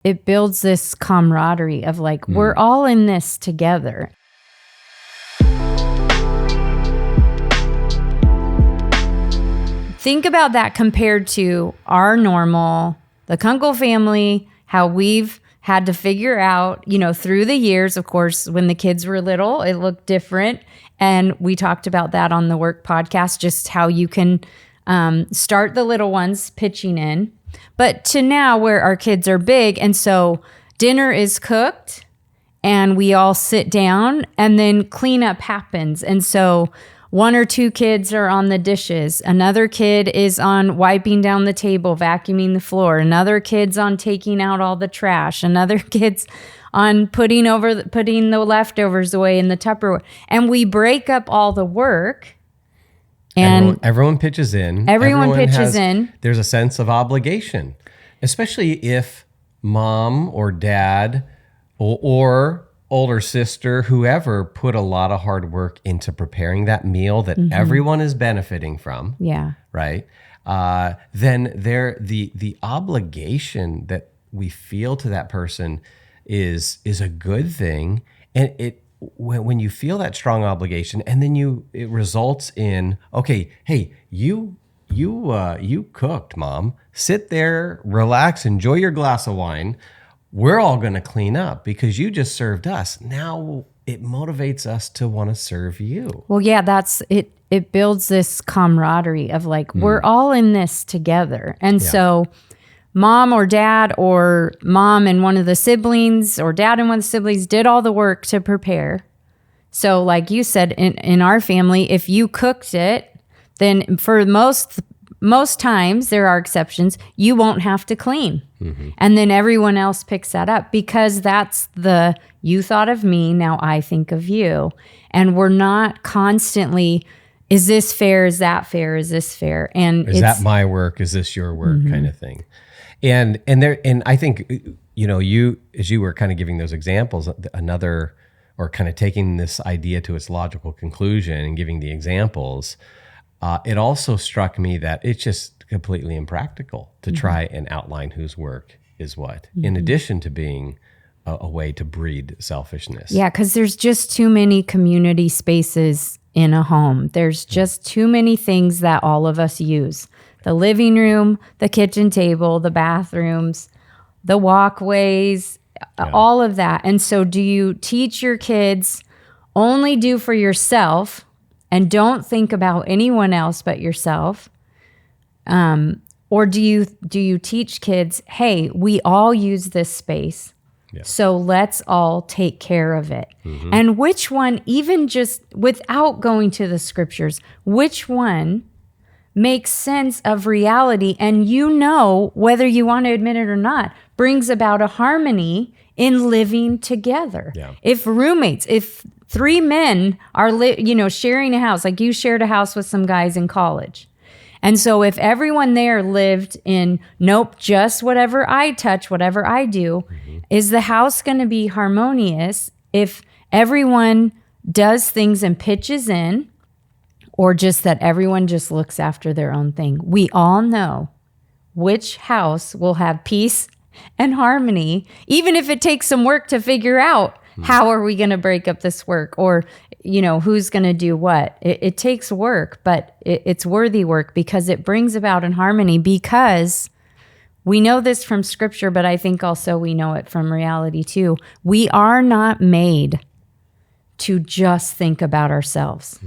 it builds this camaraderie of like, we're all in this together. Think about that compared to our normal, the Kunkel family, how we've had to figure out, through the years, of course, when the kids were little, it looked different. And we talked about that on the work podcast, just how you can start the little ones pitching in. But to now where our kids are big, and so dinner is cooked and we all sit down and then cleanup happens. And so one or two kids are on the dishes. Another kid is on wiping down the table, vacuuming the floor. Another kid's on taking out all the trash. Another kid's on putting the leftovers away in the Tupperware. And we break up all the work. And everyone pitches in. There's a sense of obligation, especially if mom or dad or older sister, whoever, put a lot of hard work into preparing that meal that everyone is benefiting from. Yeah. Right. Then the obligation that we feel to that person is a good thing. And when you feel that strong obligation, and then it results in, okay, hey, you cooked, Mom. Sit there, relax, enjoy your glass of wine. We're all going to clean up because you just served us. Now it motivates us to want to serve you. Well, yeah, that's it. It builds this camaraderie of like, we're all in this together. And so mom or dad, or mom and one of the siblings, or dad and one of the siblings did all the work to prepare. So like you said, in our family, if you cooked it, then for most times, there are exceptions, you won't have to clean. And then everyone else picks that up because that's you thought of me, now I think of you. And we're not constantly, is this fair? Is that fair? Is this fair? And is that my work? Is this your work? Kind of thing. And I think, you, as you were kind of giving those examples, or kind of taking this idea to its logical conclusion and giving the examples, it also struck me that it's just completely impractical to try and outline whose work is what, in addition to being a way to breed selfishness. Yeah, because there's just too many community spaces in a home. There's just too many things that all of us use. The living room, the kitchen table, the bathrooms, the walkways, all of that. And so do you teach your kids only do for yourself and don't think about anyone else but yourself? Or do you teach kids, hey, we all use this space, so let's all take care of it? And which one, even just without going to the scriptures, which one makes sense of reality, and whether you want to admit it or not, brings about a harmony in living together? If three men are sharing a house, like you shared a house with some guys in college, and so if everyone there lived in, just whatever I touch, whatever I do, is the house going to be harmonious if everyone does things and pitches in, or just that everyone just looks after their own thing? We all know which house will have peace and harmony, even if it takes some work to figure out how are we going to break up this work, or who's going to do what. It takes work, but it's worthy work because it brings about in harmony, because we know this from scripture, but I think also we know it from reality too. We are not made to just think about ourselves.